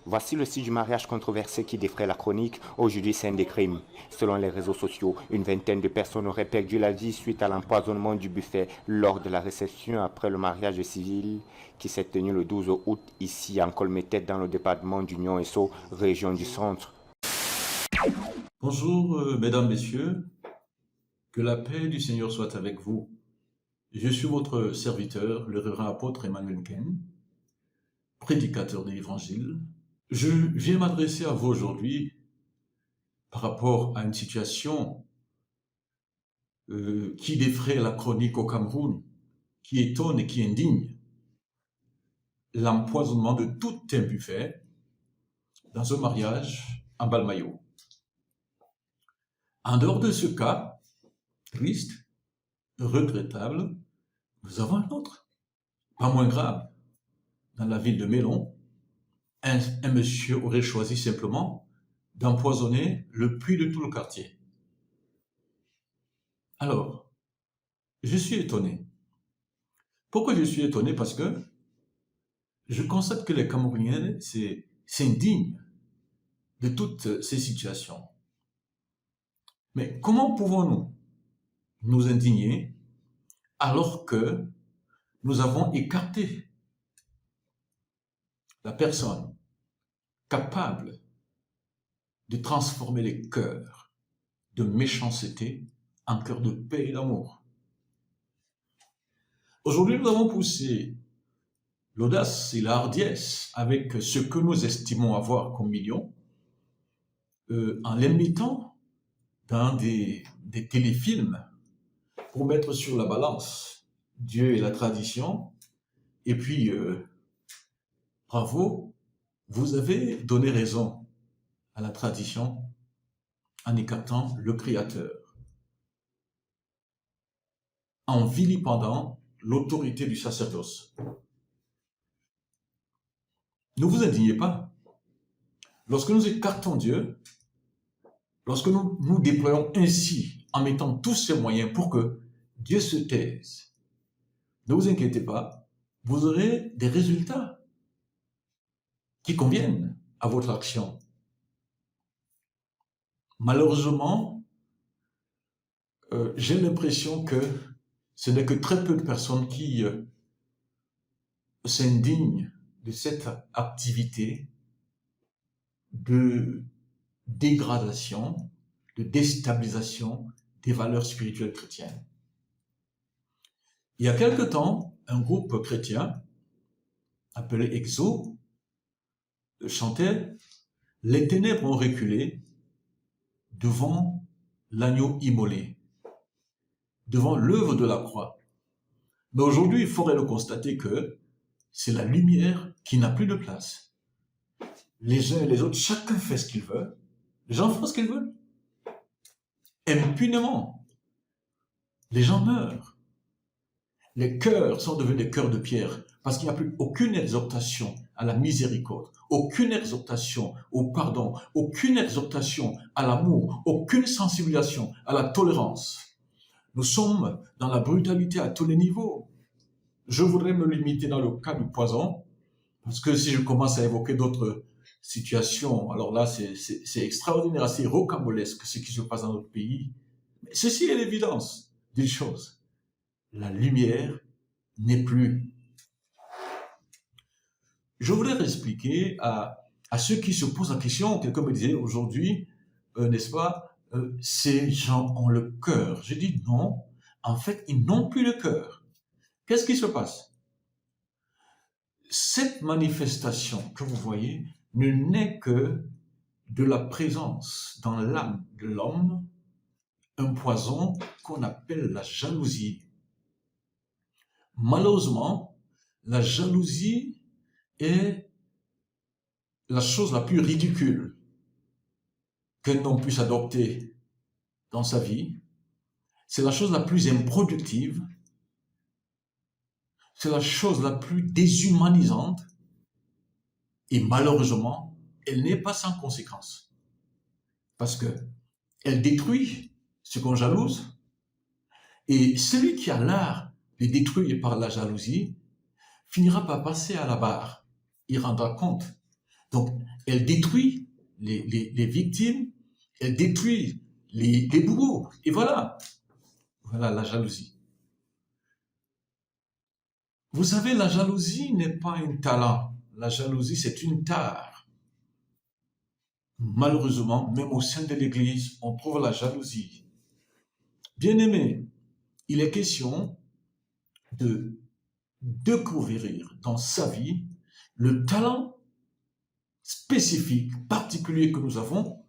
Voici le site du mariage controversé qui défraie la chronique. Aujourd'hui, scène des crimes. Selon les réseaux sociaux, une vingtaine de personnes auraient perdu la vie suite à l'empoisonnement du buffet lors de la réception après le mariage civil qui s'est tenu le 12 août ici en Colmetet dans le département d'Union Esso, région du centre. Bonjour, mesdames, messieurs, que la paix du Seigneur soit avec vous. Je suis votre serviteur, le révérend apôtre Emmanuel Ken, prédicateur de l'Évangile. Je viens m'adresser à vous aujourd'hui par rapport à une situation qui défraie la chronique au Cameroun, qui étonne et qui indigne. L'empoisonnement de tout un buffet dans un mariage en Balmayo. En dehors de ce cas triste, regrettable, nous avons un autre, pas moins grave. Dans la ville de Mélon, un monsieur aurait choisi simplement d'empoisonner le puits de tout le quartier. Alors, je suis étonné. Pourquoi je suis étonné? Parce que je constate que les Camerounais s'indignent de toutes ces situations. Mais comment pouvons-nous nous indigner alors que nous avons écarté la personne capable de transformer les cœurs de méchanceté en cœurs de paix et d'amour? Aujourd'hui, nous avons poussé l'audace et la hardiesse avec ce que nous estimons avoir comme millions en les mettant dans des téléfilms pour mettre sur la balance Dieu et la tradition. Et puis, bravo, vous avez donné raison à la tradition en écartant le Créateur, en vilipendant l'autorité du sacerdoce. Ne vous indignez pas. Lorsque nous écartons Dieu, lorsque nous déployons ainsi, en mettant tous ces moyens pour que Dieu se taise, ne vous inquiétez pas, vous aurez des résultats qui conviennent à votre action. Malheureusement, j'ai l'impression que ce n'est que très peu de personnes qui s'indignent de cette activité de dégradation, de déstabilisation des valeurs spirituelles chrétiennes. Il y a quelque temps, un groupe chrétien appelé Exo chantait « Les ténèbres ont reculé devant l'agneau immolé, devant l'œuvre de la croix ». Mais aujourd'hui, il faudrait le constater que c'est la lumière qui n'a plus de place. Les uns et les autres, chacun fait ce qu'il veut. Les gens font ce qu'ils veulent. Impunément. Les gens meurent. Les cœurs sont devenus des cœurs de pierre parce qu'il n'y a plus aucune exhortation à la miséricorde, aucune exhortation au pardon, aucune exhortation à l'amour, aucune sensibilisation à la tolérance. Nous sommes dans la brutalité à tous les niveaux. Je voudrais me limiter dans le cas du poison, parce que si je commence à évoquer d'autres situations, alors là, c'est extraordinaire, assez rocambolesque ce qui se passe dans notre pays. Mais ceci est l'évidence d'une chose. La lumière n'est plus. Je voudrais expliquer à ceux qui se posent la question, quelqu'un me disait aujourd'hui, n'est-ce pas, ces gens ont le cœur. Je dis non, en fait, ils n'ont plus le cœur. Qu'est-ce qui se passe? Cette manifestation que vous voyez ne naît que de la présence dans l'âme de l'homme un poison qu'on appelle la jalousie. Malheureusement, la jalousie est la chose la plus ridicule qu'un homme puisse adopter dans sa vie. C'est la chose la plus improductive. C'est la chose la plus déshumanisante. Et malheureusement, elle n'est pas sans conséquence. Parce que elle détruit ce qu'on jalouse. Et celui qui a l'art de détruire par la jalousie finira par passer à la barre. Il rendra compte. Donc, Elle détruit les victimes, elle détruit les bourreaux. Et voilà, voilà la jalousie. Vous savez, la jalousie n'est pas un talent. La jalousie, c'est une tare. Malheureusement, même au sein de l'Église, on trouve la jalousie. Bien-aimé, il est question de découvrir dans sa vie le talent spécifique, particulier que nous avons,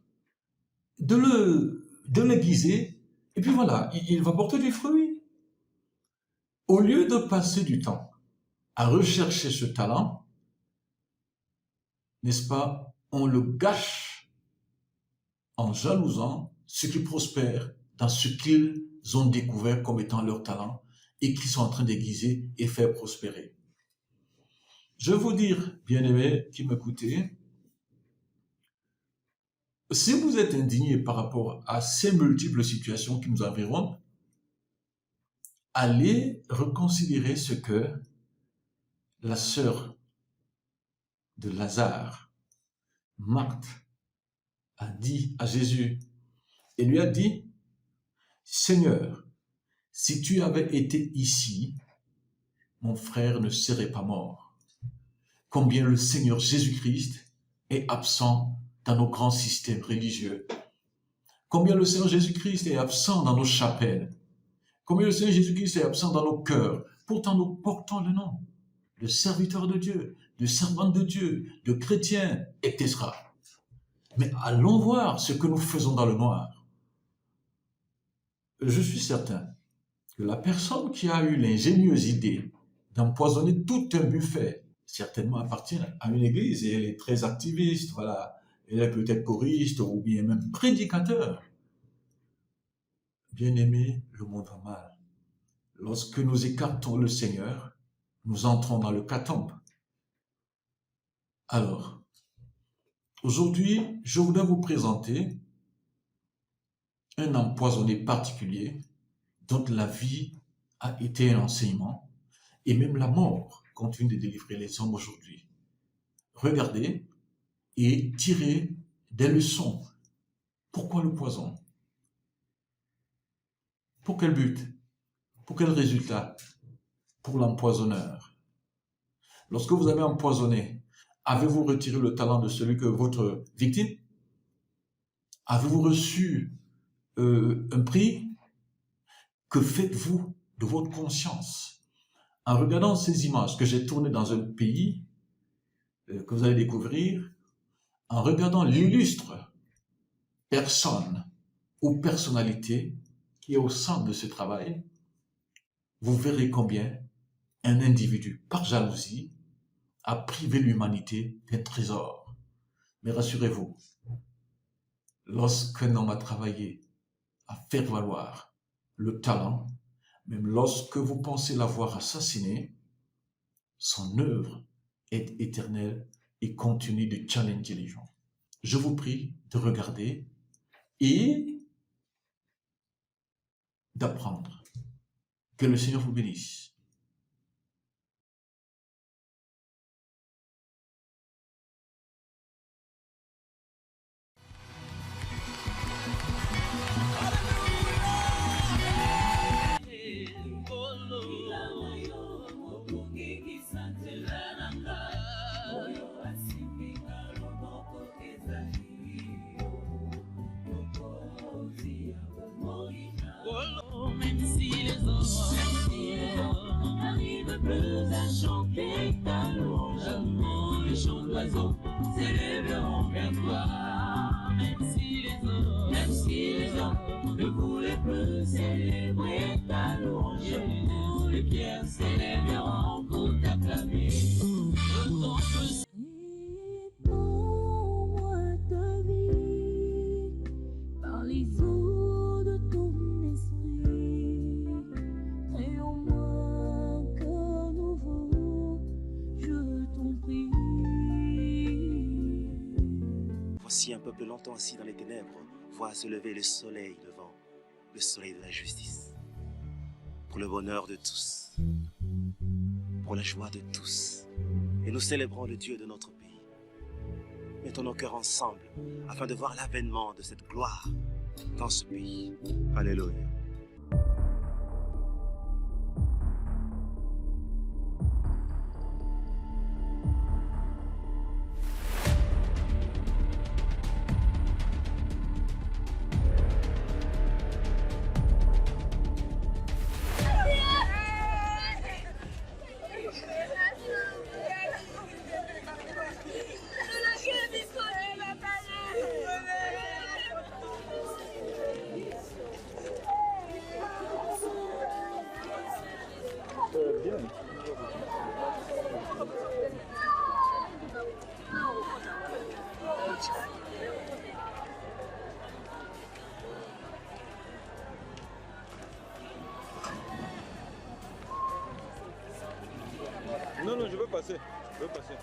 de l'aiguiser, et puis voilà, il va porter du fruit. Au lieu de passer du temps à rechercher ce talent, n'est-ce pas, on le gâche en jalousant ceux qui prospèrent dans ce qu'ils ont découvert comme étant leur talent et qu'ils sont en train d'aiguiser et faire prospérer. Je veux vous dire, bien-aimés qui m'écoutez, si vous êtes indigné par rapport à ces multiples situations qui nous environnent, allez reconsidérer ce que la sœur de Lazare, Marthe, a dit à Jésus. Elle lui a dit, Seigneur, si tu avais été ici, mon frère ne serait pas mort. Combien le Seigneur Jésus-Christ est absent dans nos grands systèmes religieux. Combien le Seigneur Jésus-Christ est absent dans nos chapelles. Combien le Seigneur Jésus-Christ est absent dans nos cœurs. Pourtant, nous portons le nom de serviteur de Dieu, de servante de Dieu, de chrétien, etc. Mais allons voir ce que nous faisons dans le noir. Je suis certain que la personne qui a eu l'ingénieuse idée d'empoisonner tout un buffet, certainement appartient à une église et elle est très activiste, voilà. Elle est peut-être choriste ou bien même prédicateur. Bien-aimé, le monde va mal. Lorsque nous écartons le Seigneur, nous entrons dans le catombe. Alors, aujourd'hui, je voudrais vous présenter un empoisonné particulier dont la vie a été un enseignement et même la mort continue de délivrer les hommes aujourd'hui. Regardez et tirez des leçons. Pourquoi le poison? Pour quel but? Pour quel résultat? Pour l'empoisonneur. Lorsque vous avez empoisonné, avez-vous retiré le talent de celui que votre victime? Avez-vous reçu un prix? Que faites-vous de votre conscience? En regardant ces images que j'ai tournées dans un pays que vous allez découvrir, en regardant l'illustre personne ou personnalité qui est au centre de ce travail, vous verrez combien un individu, par jalousie, a privé l'humanité d'un trésor. Mais rassurez-vous, lorsqu'un homme a travaillé à faire valoir le talent, même lorsque vous pensez l'avoir assassiné, son œuvre est éternelle et continue de challenger les gens. Je vous prie de regarder et d'apprendre. Que le Seigneur vous bénisse. Même si les hommes n'arrivent plus à chanter ta louange, les chants d'oiseaux s'élèveront vers toi. Même si les hommes ne voulaient plus célébrer ta louange, les pierres s'élèveront pour t'acclamer. Réponds-moi ta vie par les eaux de ton esprit. Crée en moi un cœur nouveau, je t'en prie. Voici un peuple longtemps assis dans les ténèbres, voit se lever le soleil levant, le soleil de la justice. Pour le bonheur de tous, pour la joie de tous. Et nous célébrons le Dieu de notre pays. Mettons nos cœurs ensemble afin de voir l'avènement de cette gloire dans ce pays. Alléluia. Non, non, je veux passer. Je veux passer.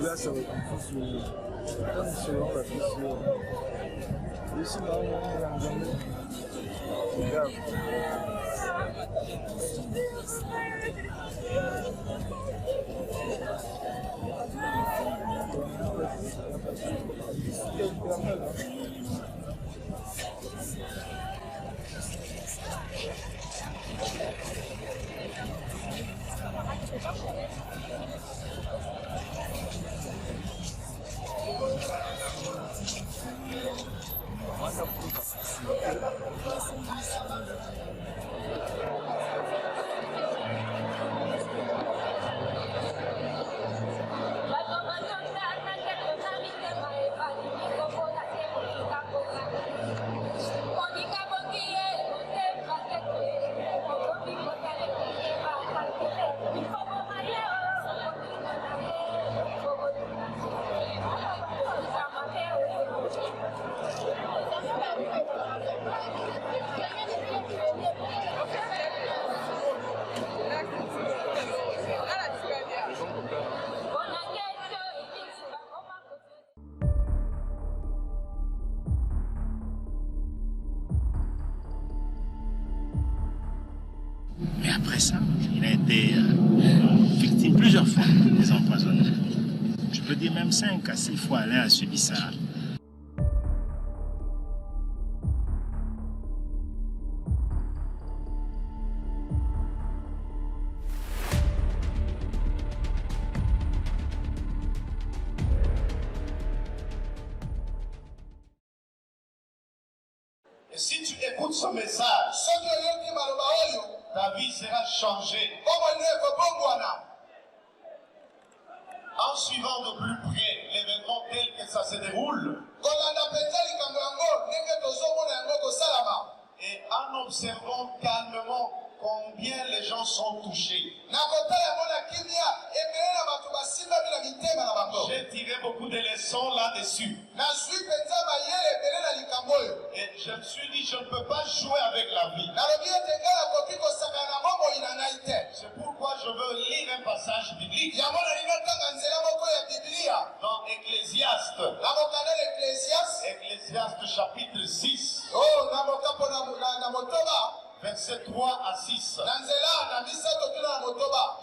Là, ça va être un peu plus... C'est long, là, plus... Ici, là, on est en journée. Regarde. Mais après ça, il a été victime plusieurs fois des empoisonnements. Je peux dire même 5 à 6 fois, Alain a subi ça. Et si tu écoutes ce message, ta vie sera changée. En suivant de plus près l'événement tel que ça se déroule, et en observant calmement combien les gens sont touchés, j'ai tiré beaucoup de leçons là-dessus. Et je me suis dit, je ne peux pas jouer avec la vie. C'est pourquoi je veux lire un passage biblique dans Ecclésiaste. Ecclésiaste chapitre 6. Verset 3 à 6.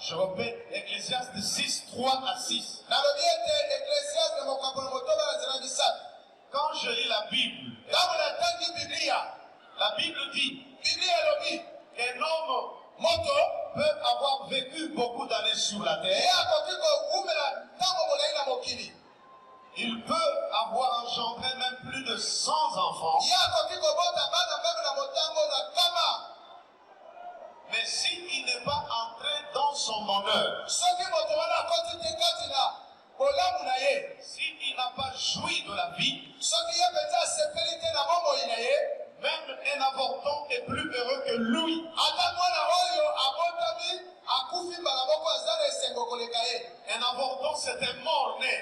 Je répète, Ecclésiaste 6, 3 à 6. Quand je lis la Bible, la Bible dit qu'un homme peut avoir vécu beaucoup d'années sur la terre. Il peut avoir engendré même plus de 100 enfants. Mais s'il n'est pas entré dans son bonheur, s'il n'a pas joui de la vie, même un avorton est plus heureux que lui. Un avorton, c'est un mort-né.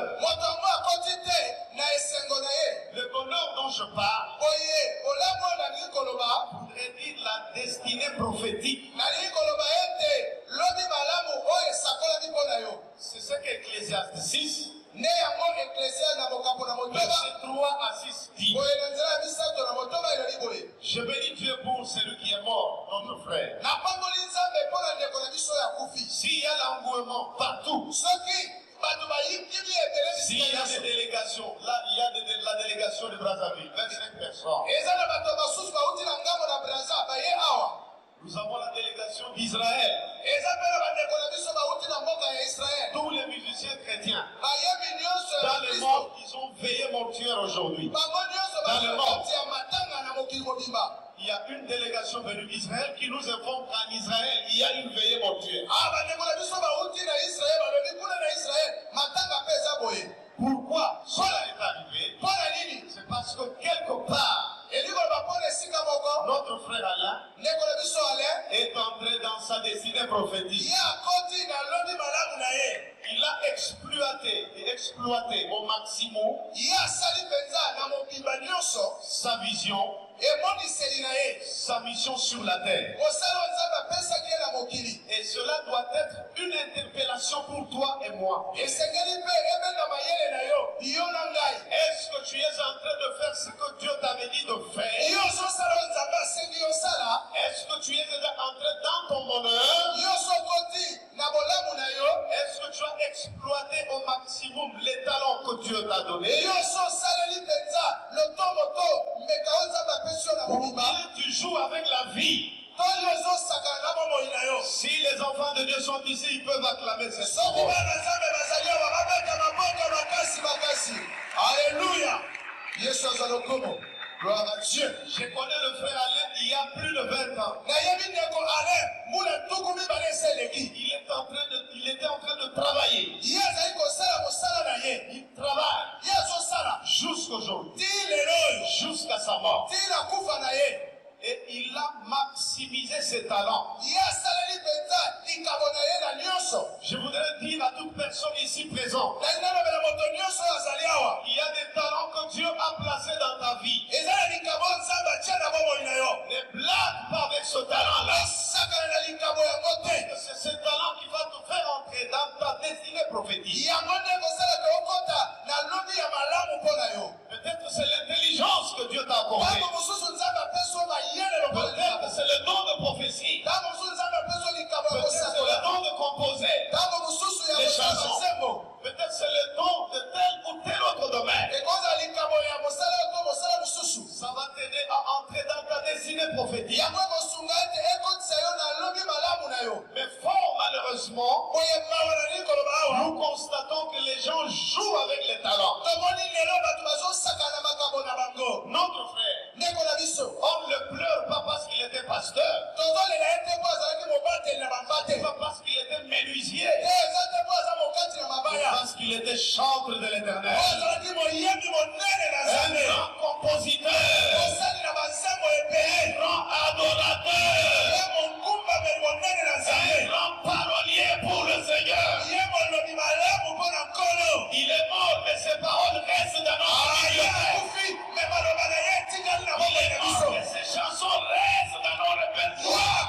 bonheur. Le bonheur dont je parle voudrait dire la destinée prophétique. C'est ce qu'Ecclésiaste 6, verset 3 à 6 dit. Je bénis Dieu pour celui qui est mort, notre frère. S'il y a l'engouement partout, s'il y a des délégations, là il y a la délégation de Brazzaville, 25 personnes. Nous avons la délégation d'Israël. Tous les musiciens chrétiens dans le monde, ils ont veillé mortuaire aujourd'hui. Dans le monde, il y a une délégation venue d'Israël qui nous informe qu'en Israël, il y a une veillée mortuaire. Pourquoi cela est arrivé? C'est parce que quelque part, notre frère Alain est entré dans sa destinée prophétique. Il a exploité au maximum sa vision, sa mission sur la terre. Et cela doit être une interpellation pour toi et moi. Est-ce que tu es en train de faire ce que Dieu t'avait dit de faire? Est-ce que tu es déjà entré dans ton bonheur? Est-ce que tu as exploité au maximum les talents que Dieu t'a donnés? Ou bien tu joues avec la vie? Si les enfants de Dieu sont ici, ils peuvent acclamer cette parole. Alléluia. Gloire à Dieu. Je connais le frère Alain il y a plus de 20 ans. Il était en train de travailler. Il travaille jusqu'aujourd'hui, jusqu'à sa mort. Et il a maximisé ses talents. Je voudrais dire à toute personne ici présente, il y a des talents que Dieu a placés dans ta vie. Ne blague pas avec ce talent-là. C'est ce talent qui va te faire entrer dans ta destinée prophétique. Peut-être c'est l'intelligence que Dieu t'a accordée. Peut-être c'est le don de prophétie. Peut-être c'est le don de composer des chansons. Peut-être c'est le don de tel ou tel autre domaine. Ça va t'aider à entrer dans ta destinée prophétique. Mais fort malheureusement, nous constatons que les gens jouent avec les talents. Notre frère, on ne le pleure pas parce qu'il était pasteur, pas parce qu'il était menuisier, parce qu'il était chantre de l'Éternel, un grand compositeur, un grand adorateur, un grand parolier pour le Seigneur. Il est mort, mais ses paroles restent dans notre bibliothèque. Il est mort, mais ses chansons restent dans nos répertoires.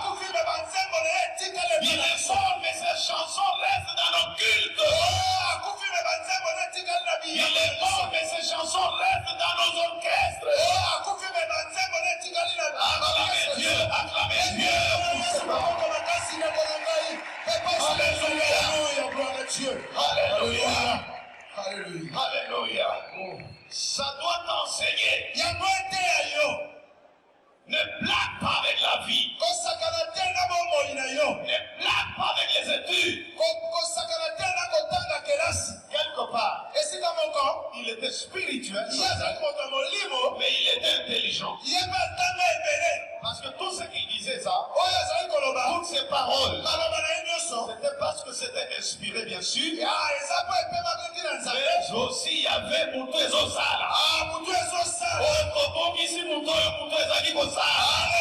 Il est mort, mais ses chansons restent dans nos cultes. Il est mort, mais ses chansons restent dans nos orchestres. Acclamez Dieu, acclamez Dieu. Alléluia. Alléluia. Alléluia. Ça doit t'enseigner. Ne blague pas avec la vie. Ne blague pas avec les études. Quelque part, il était spirituel, mais il était intelligent. Parce que tout ce qu'il disait ça, toutes ces paroles, c'était parce que c'était inspiré, bien sûr. Mais aussi, il y avait Moutou Zosala.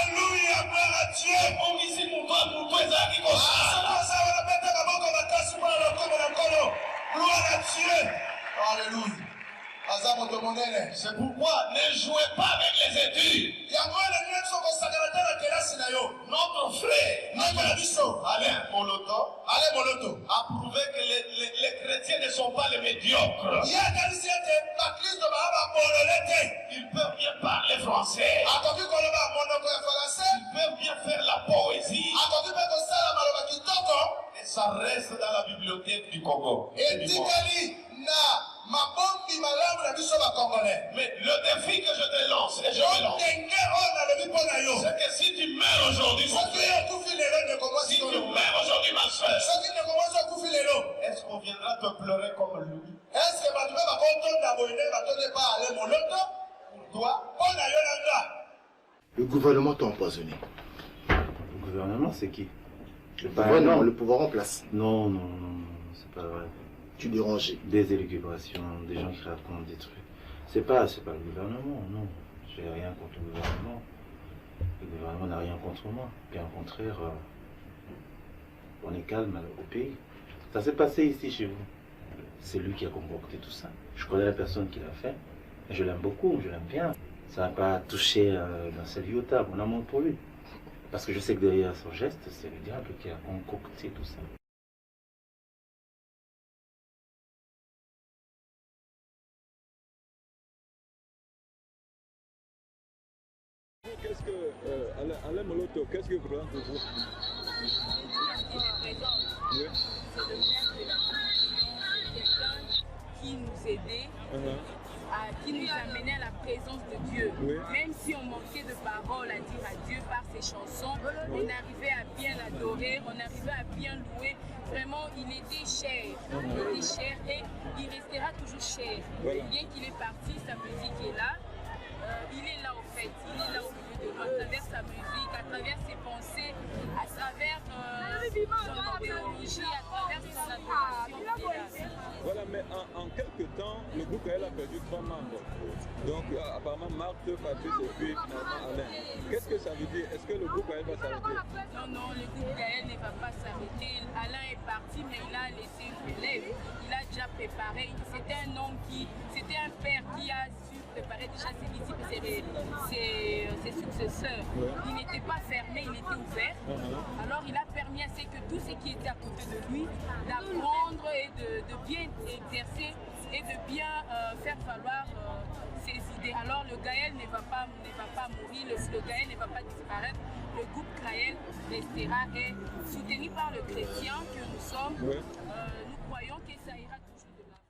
Alléluia, gloire à Dieu. Gloire à Dieu. Alléluia. C'est pourquoi ne jouez pas avec les études. Notre frère, Alain Moloto, a prouvé que les chrétiens ne sont pas les médiocres. Ils peuvent bien parler français. Ils peuvent bien faire la poésie. Et ça reste dans la bibliothèque du Congo. Mais le défi que je te lance, et je te lance, c'est que si tu meurs aujourd'hui, mon frère, si tu meurs aujourd'hui, ma soeur, est-ce qu'on viendra te pleurer comme lui? Pour toi, le gouvernement t'a empoisonné. Le gouvernement, c'est qui? Le pouvoir en place. Non, c'est pas vrai. Tu dérangeais. Des élucubrations, des gens qui racontent des trucs. C'est pas le gouvernement, non. J'ai rien contre le gouvernement. Le gouvernement n'a rien contre moi. Bien au contraire, on est calme au pays. Ça s'est passé ici chez vous. C'est lui qui a concocté tout ça. Je connais la personne qui l'a fait. Et je l'aime beaucoup, je l'aime bien. Ça n'a pas touché dans sa iota, mon amour pour lui. Parce que je sais que derrière son geste, c'est le diable qui a concocté tout ça. Qu'est-ce que, Alain Moloto, qu'est-ce que vous représente pour vous? Oui. C'est le maire de la commission, quelqu'un qui nous aidait, qui nous amenait à la présence de Dieu. Oui. Même si on manquait de paroles à dire à Dieu par ses chansons, on arrivait à bien l'adorer, on arrivait à bien louer. Vraiment, il était cher. Il était cher et il restera toujours cher. Voilà. Bien qu'il est parti, sa musique est là. Il est là au fait, il est là au milieu de nous, à travers sa musique, à travers ses pensées, à travers son idéologie, à travers son adoration. Voilà, mais en quelques temps, le groupe Gaël a perdu 3 membres. Donc apparemment Marthe, Patrice et puis finalement Alain. Qu'est-ce que ça veut dire? Est-ce que le groupe Gaël va s'arrêter? Non, le groupe Gaël ne va pas s'arrêter. Alain est parti, mais il a laissé une relève. Il a déjà préparé. C'était un homme c'était un père qui a su préparer déjà ses disciples, ses successeurs. Ouais. Il n'était pas fermé, il était ouvert. Alors il a permis à ce que tous ceux qui étaient à côté de lui d'apprendre et de bien exercer et de bien faire valoir ses idées. Alors le Gaël ne va pas mourir, le Gaël ne va pas disparaître. Le groupe Gaël restera et soutenu par le chrétien que nous sommes, nous croyons que ça ira toujours de l'avant.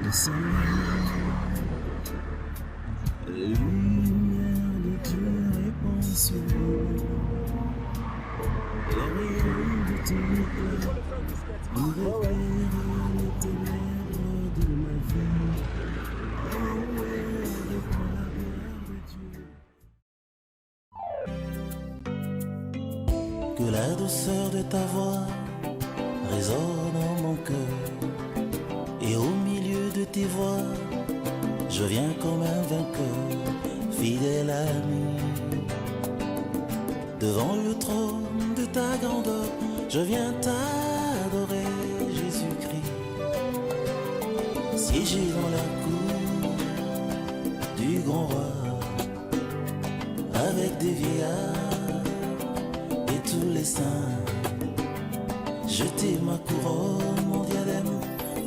Le soleil, la lumière de Dieu répand sur nous. Les rayons de ton éclat Nous repères les ténèbres de ma vie. Oh ouais, pour la gloire de Dieu. Que la douceur de ta voix résonne en mon cœur. Et au milieu de tes voix, je viens comme un vainqueur, fidèle ami. Devant le trône de ta grandeur, je viens t'adorer, Jésus-Christ. Siégé dans la cour du grand roi, avec des vieillards et tous les saints, jeter ma couronne, mon diadème,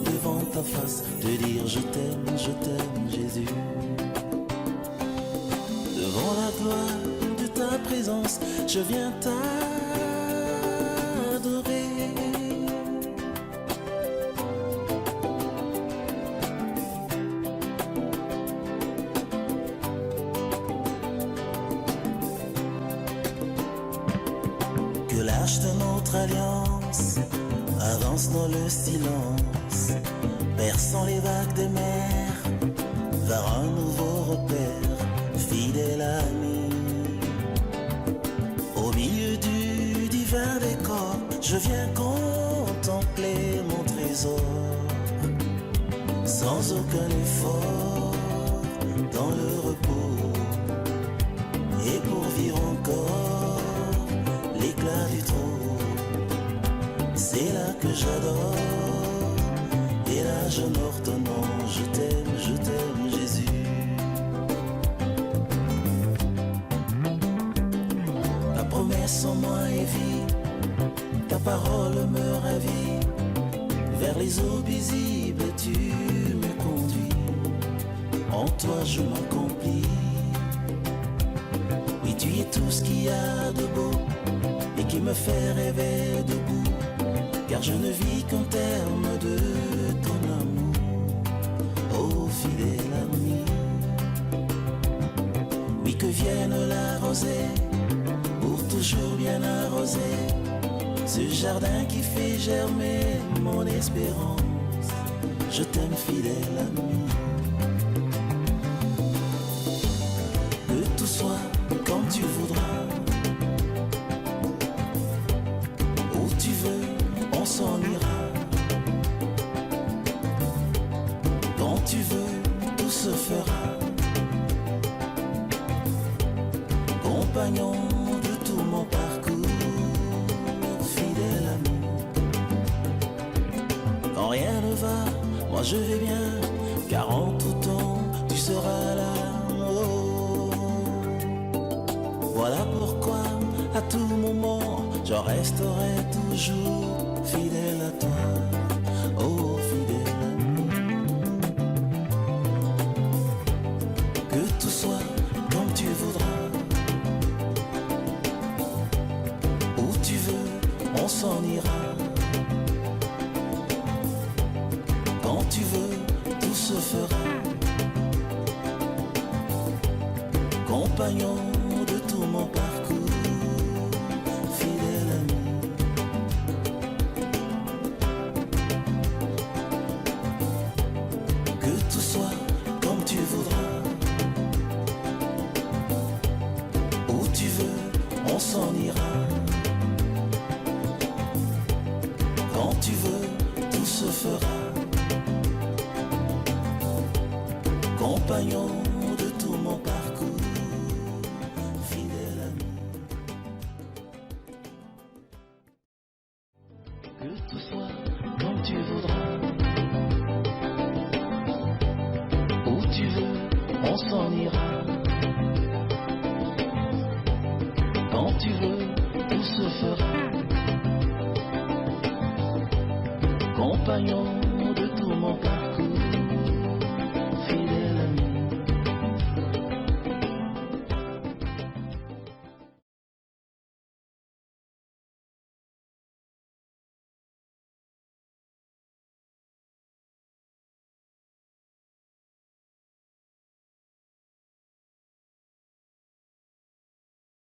devant ta face, te dire je t'aime, Jésus. Devant la gloire de ta présence, je viens t'adorer. Que l'arche de notre alliance avance dans le silence, perçant les vagues des mers, vers un nouveau repère, fidèle ami. Au milieu du divin décor, je viens contempler mon trésor, sans aucun effort, dans le repos, et pour vivre encore l'éclat du trône. C'est là que j'adore, et là j'honore ton nom. Je t'aime, Jésus. Ta promesse en moi est vie, ta parole me ravit. Vers les eaux visibles tu me conduis, en toi je m'accomplis. Oui, tu es tout ce qu'il y a de beau et qui me fait rêver debout, car je ne vis qu'en termes de ton amour, ô fidèle ami. Oui, que vienne la rosée, pour toujours bien arroser, ce jardin qui fait germer mon espérance. Je t'aime, fidèle ami. Que tout soit comme tu voudras, où tu veux, on s'en ira. Quand tu veux, tout se fera. Compagnon de tout mon parcours, fidèle ami. Quand rien ne va, moi je vais bien, car en tout temps tu seras là. Oh. Voilà pourquoi à tout moment je resterai toujours fidèle à toi, oh fidèle ami. Que tout soit comme tu voudras, où tu veux, on s'en ira. Quand tu veux, tout se fera. Compagnon de tout mon parcours, fidèle ami. Que tout soit comme tu voudras, où tu veux, on s'en ira. Quand tu veux, tout se fera. Compagnon de tout mon parcours, fidèle ami. Que tout soit comme tu voudras, où tu veux, on s'en ira. Quand tu veux, tout se fera. Compagnon